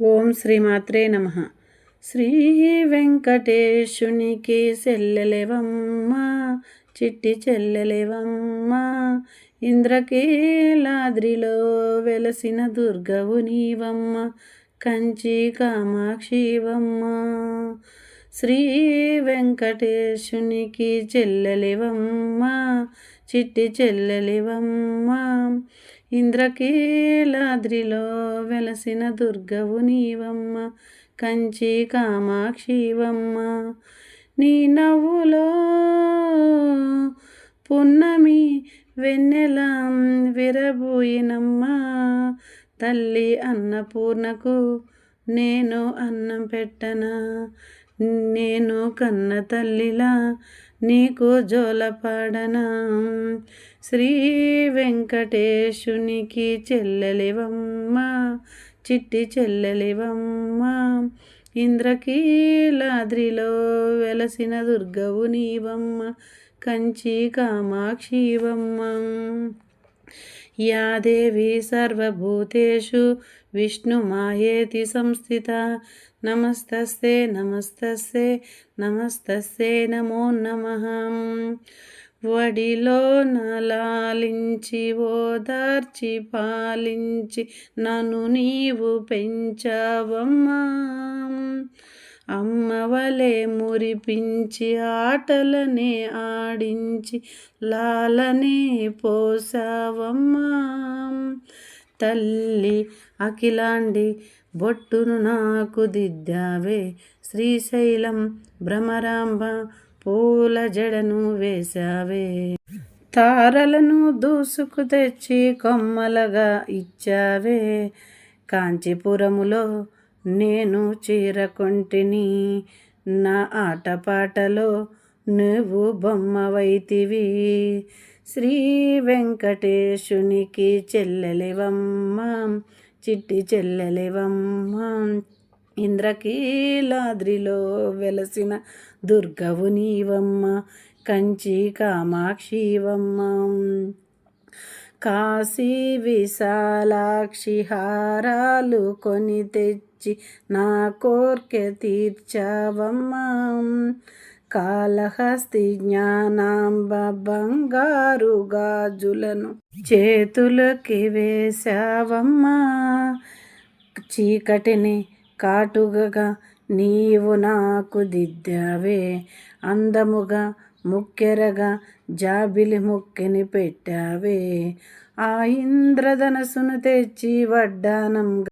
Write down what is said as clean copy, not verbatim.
ఓం శ్రీమాత్రే నమ. శ్రీ వెంకటేశునికి చెల్లెలెవమ్మ, చిట్టి చెల్లెలెవమ్మ, ఇంద్రకీలాద్రిలో వెలసిన దుర్గవు నీవమ్మ, కంచి కామాక్షివమ్మ. శ్రీ వెంకటేశునికి చెల్లెలెవమ్మ, చిట్టి చెల్లెలెవమ్మ, ఇంద్రకీలాద్రిలో వెలసిన దుర్గవు నీవమ్మ, కంచి కామాక్షివమ్మ. నీ నవ్వులో పున్నమి వెన్నెల విరబూయినమ్మ, తల్లి అన్నపూర్ణకు నేను అన్నం పెట్టనా, నేను కన్న తల్లిలా నీకు జోలపాడనా. శ్రీ వెంకటేశునికి చెల్లెలివమ్మ, చిట్టి చెల్లెలివమ్మ, ఇంద్రకీలాద్రిలో వెలసిన దుర్గవు నీవమ్మ, కంచి కామాక్షివమ్మ. యా దేవి సర్వభూతేషు విష్ణుమాయేతి సంస్థిత, నమస్తస్తే నమస్తస్తే నమస్తస్తే నమో నమః. వడిలో నలాలించి ఓదార్చి పాలించి నన్ను నీవు పెంచావమ్మా, అమ్మవలే మురిపించి ఆటలనే ఆడించి లాలనే పోసావమ్మా. తల్లి అఖిలాండి బొట్టును నాకు దిద్దావే, శ్రీశైలం భ్రమరాంబ పూల జడను వేశావే. తారలను దూసుకు తెచ్చి కొమ్మలగా ఇచ్చావే, కాంచీపురములో నేను చీరకొంటిని, నా ఆటపాటలో నువ్వు బొమ్మవైతివి. శ్రీ వెంకటేశునికి చెల్లెలివమ్మ, చిట్టి చెల్లెలివమ్మ, ఇంద్రకీలాద్రిలో వెలసిన దుర్గవు నీవమ్మ, కంచి కామాక్షివమ్మ. కాశీ విశాలాక్షి హారాలు కొని తెచ్చి నా కోర్కె తీర్చావమ్మా, కాళహస్తి జ్ఞానాంబ బంగారు గాజులను చేతులకి వేశావమ్మా. చీకటిని కాటుగగా నీవు నాకు దిద్దావే, అందముగా ముక్కెరగా జాబిలి ముక్కెని పెట్టావే. ఆ ఇంద్రధనసును తెచ్చి వడ్డానం